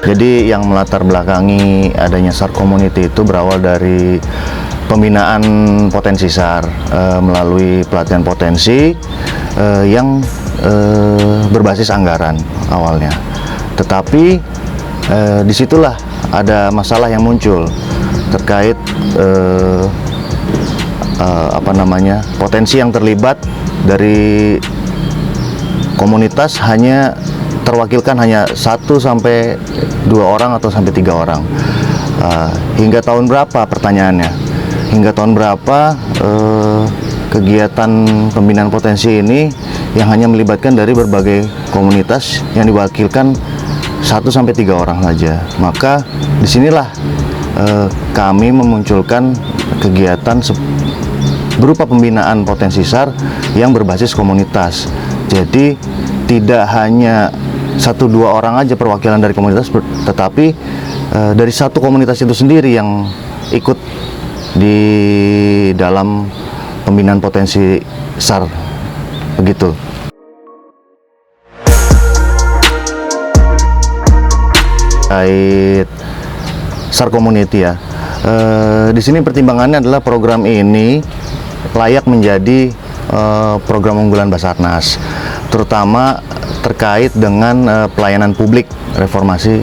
Jadi yang melatar belakangi adanya SAR Community itu berawal dari pembinaan potensi SAR melalui pelatihan potensi yang berbasis anggaran awalnya. Tetapi disitulah ada masalah yang muncul terkait potensi yang terlibat dari komunitas hanya terwakilkan hanya 1 sampai 2 orang atau sampai 3 orang. Hingga tahun berapa pertanyaannya? Hingga tahun berapa kegiatan pembinaan potensi ini yang hanya melibatkan dari berbagai komunitas yang diwakilkan 1 sampai 3 orang saja. Maka disinilah kami memunculkan kegiatan berupa pembinaan potensi SAR yang berbasis komunitas. Jadi tidak hanya 1-2 orang aja perwakilan dari komunitas, tetapi dari satu komunitas itu sendiri yang ikut di dalam pembinaan potensi SAR, begitu. Kait SAR Community ya, di sini pertimbangannya adalah program ini layak menjadi program unggulan Basarnas, terutama terkait dengan pelayanan publik, reformasi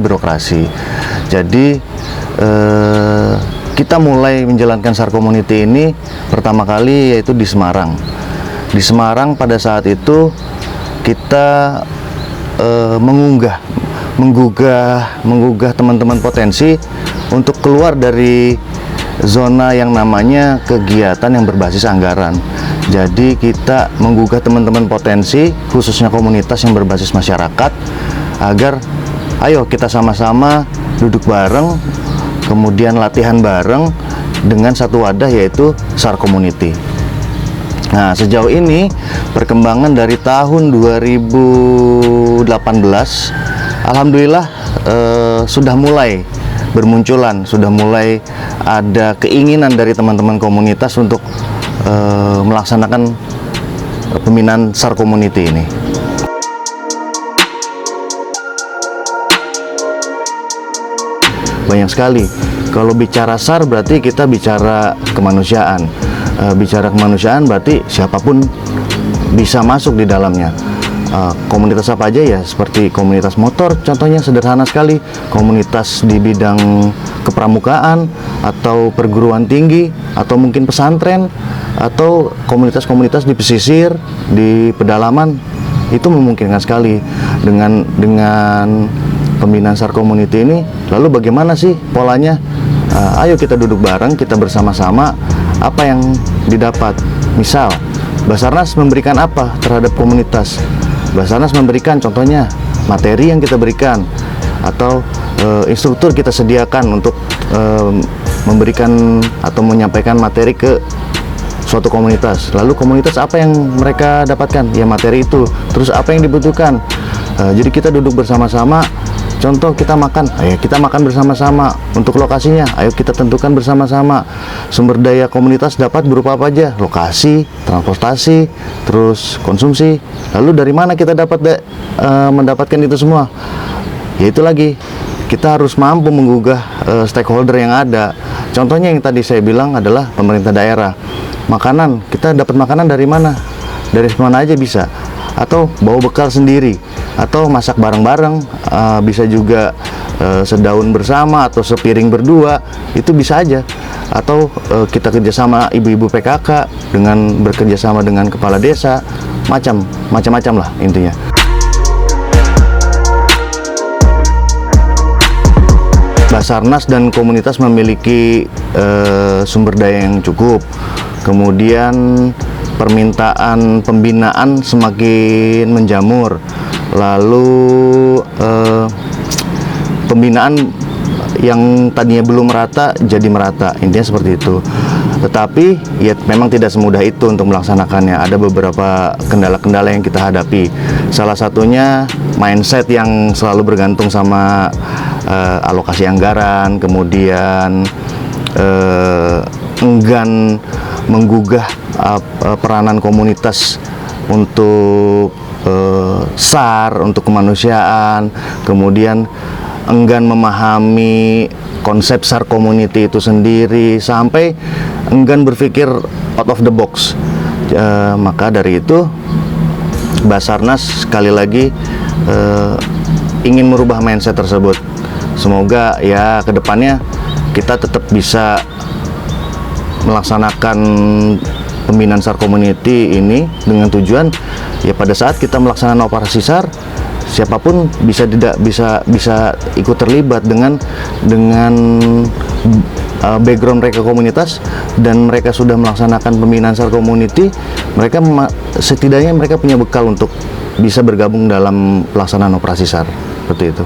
birokrasi. Jadi kita mulai menjalankan SAR Community ini pertama kali yaitu di Semarang. Di Semarang pada saat itu kita menggugah teman-teman potensi untuk keluar dari zona yang namanya kegiatan yang berbasis anggaran. Jadi kita menggugah teman-teman potensi, khususnya komunitas yang berbasis masyarakat, agar ayo kita sama-sama duduk bareng, kemudian latihan bareng dengan satu wadah yaitu SAR Community. Nah, sejauh ini perkembangan dari tahun 2018, alhamdulillah sudah mulai bermunculan, sudah mulai ada keinginan dari teman-teman komunitas untuk melaksanakan pembinaan SAR Community ini. Banyak sekali. Kalau bicara SAR berarti kita bicara kemanusiaan. Bicara kemanusiaan berarti siapapun bisa masuk di dalamnya. Komunitas apa aja ya, seperti komunitas motor contohnya sederhana sekali, komunitas di bidang kepramukaan atau perguruan tinggi atau mungkin pesantren atau komunitas-komunitas di pesisir, di pedalaman, itu memungkinkan sekali dengan pembinaan SAR Community ini. Lalu bagaimana sih polanya? Ayo kita duduk bareng, kita bersama-sama, apa yang didapat. Misal Basarnas memberikan apa terhadap komunitas? Basarnas memberikan contohnya materi yang kita berikan atau instruktur kita sediakan untuk memberikan atau menyampaikan materi ke suatu komunitas. Lalu komunitas apa yang mereka dapatkan? Ya materi itu. Terus apa yang dibutuhkan? Jadi kita duduk bersama-sama. Contoh kita makan, ayo kita makan bersama-sama. Untuk lokasinya, ayo kita tentukan bersama-sama. Sumber daya komunitas dapat berupa apa aja? Lokasi, transportasi, terus konsumsi. Lalu dari mana kita dapat mendapatkan itu semua? Yaitu lagi, kita harus mampu menggugah stakeholder yang ada. Contohnya yang tadi saya bilang adalah pemerintah daerah. Makanan, kita dapat makanan dari mana? Dari mana aja bisa. Atau bawa bekal sendiri, atau masak bareng-bareng, bisa juga sedaun bersama atau sepiring berdua, itu bisa aja. Atau kita kerjasama ibu-ibu PKK dengan bekerjasama dengan kepala desa, macam-macam lah intinya. Basarnas dan komunitas memiliki sumber daya yang cukup, kemudian permintaan pembinaan semakin menjamur, lalu pembinaan yang tadinya belum merata jadi merata, intinya seperti itu. Tetapi ya memang tidak semudah itu untuk melaksanakannya. Ada beberapa kendala-kendala yang kita hadapi. Salah satunya mindset yang selalu bergantung sama alokasi anggaran, kemudian enggan menggugah peranan komunitas untuk SAR untuk kemanusiaan, kemudian enggan memahami konsep SAR community itu sendiri, sampai enggan berpikir out of the box. Maka dari itu Basarnas sekali lagi ingin merubah mindset tersebut. Semoga ya kedepannya kita tetap bisa melaksanakan pembinaan SAR community ini dengan tujuan ya pada saat kita melaksanakan operasi SAR, siapapun bisa ikut terlibat dengan background mereka komunitas, dan mereka sudah melaksanakan pembinaan SAR community, mereka setidaknya mereka punya bekal untuk bisa bergabung dalam pelaksanaan operasi SAR seperti itu.